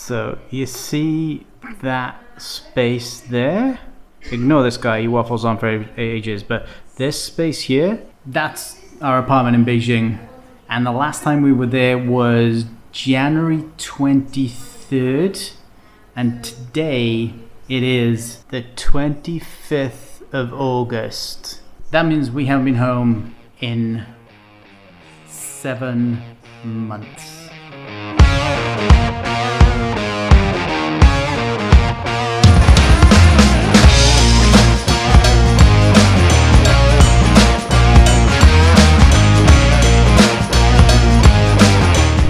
So you see that space there? Ignore this guy, he waffles on for ages, but this space here, that's our apartment in Beijing. And the last time we were there was January 23rd, and today it is the 25th of August. That means we haven't been home in 7 months.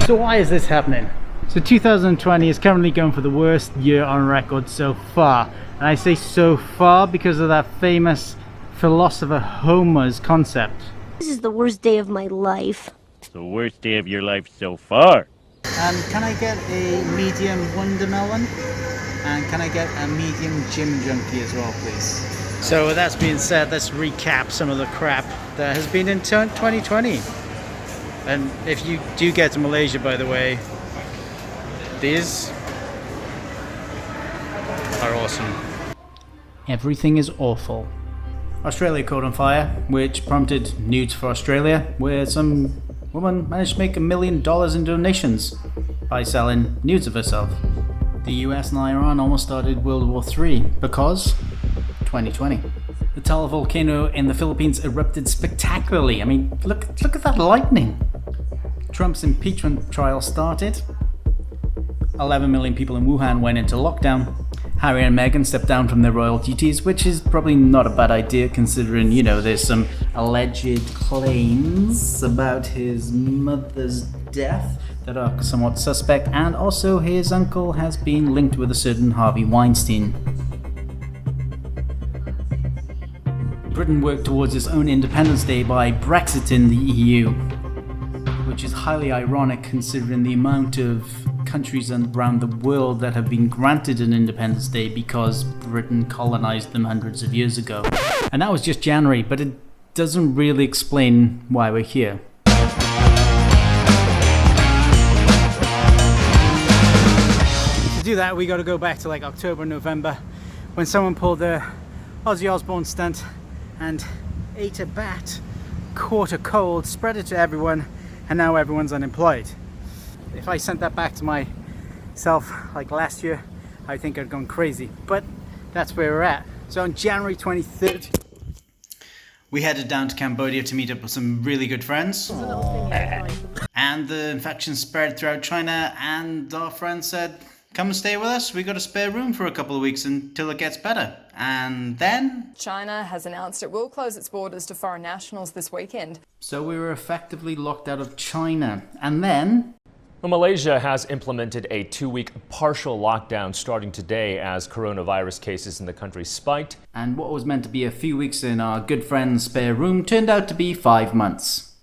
So why is this happening? So 2020 is currently going for the worst year on record so far. And I say so far because of that famous philosopher Homer's concept. This is the worst day of my life. The worst day of your life so far. Can I get a medium Wonder Melon? And can I get a medium Gym Junkie as well, please? So with that being said, let's recap some of the crap that has been in 2020. And if you do get to Malaysia, by the way, these are awesome. Everything is awful. Australia caught on fire, which prompted nudes for Australia, where some woman managed to make $1 million in donations by selling nudes of herself. The US and Iran almost started World War III because 2020. The Taal volcano in the Philippines erupted spectacularly. I mean, look at that lightning. Trump's impeachment trial started. 11 million people in Wuhan went into lockdown. Harry and Meghan stepped down from their royal duties, which is probably not a bad idea considering, you know, there's some alleged claims about his mother's death that are somewhat suspect, and also his uncle has been linked with a certain Harvey Weinstein. Britain worked towards its own Independence Day by Brexiting the EU, which is highly ironic considering the amount of countries around the world that have been granted an Independence Day because Britain colonized them hundreds of years ago. And that was just January, but it doesn't really explain why we're here. To do that, we got to go back to like October, November, when someone pulled the Ozzy Osbourne stunt and ate a bat, caught a cold, spread it to everyone, and now everyone's unemployed. If I sent that back to myself like last year, I think I'd gone crazy. But that's where we're at. So on January 23rd, we headed down to Cambodia to meet up with some really good friends. And the infection spread throughout China, and our friend said, come and stay with us. We got a spare room for a couple of weeks until it gets better. And then China has announced it will close its borders to foreign nationals this weekend. So we were effectively locked out of China. And then Well, Malaysia has implemented a 2-week partial lockdown starting today as coronavirus cases in the country spiked. And what was meant to be a few weeks in our good friend's spare room turned out to be 5 months.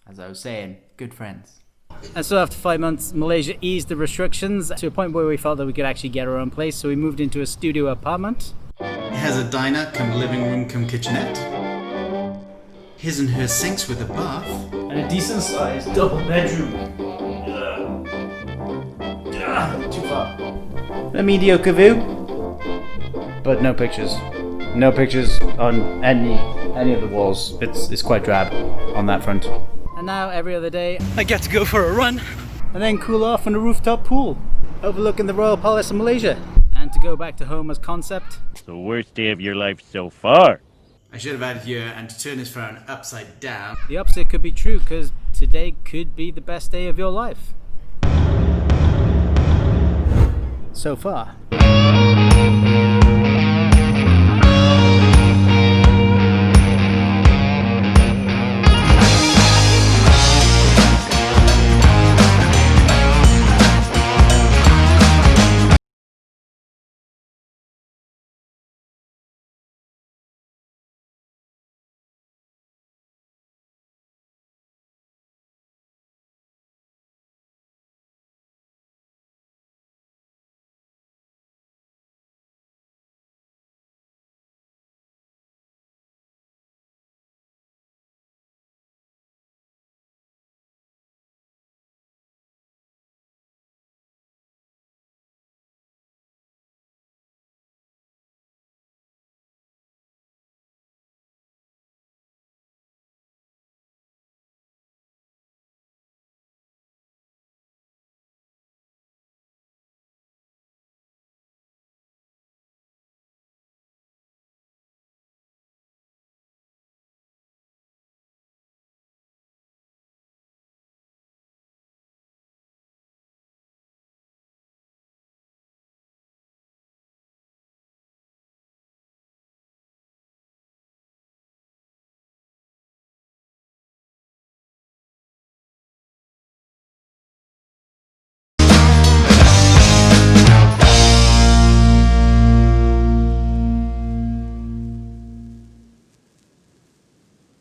As I was saying, good friends. And so after 5 months, Malaysia eased the restrictions to a point where we felt that we could actually get our own place. So we moved into a studio apartment. It has a diner, come living room, come kitchenette. His and her sinks with a bath. And a decent sized double bedroom. Too far. A mediocre view. But no pictures. No pictures on any of the walls. It's quite drab on that front. And now every other day I get to go for a run and then cool off in a rooftop pool overlooking the Royal Palace of Malaysia. And to go back to Homer's concept, The worst day of your life so far. I should have added here, and to turn this frown upside down. The opposite could be true, because today could be the best day of your life. So far.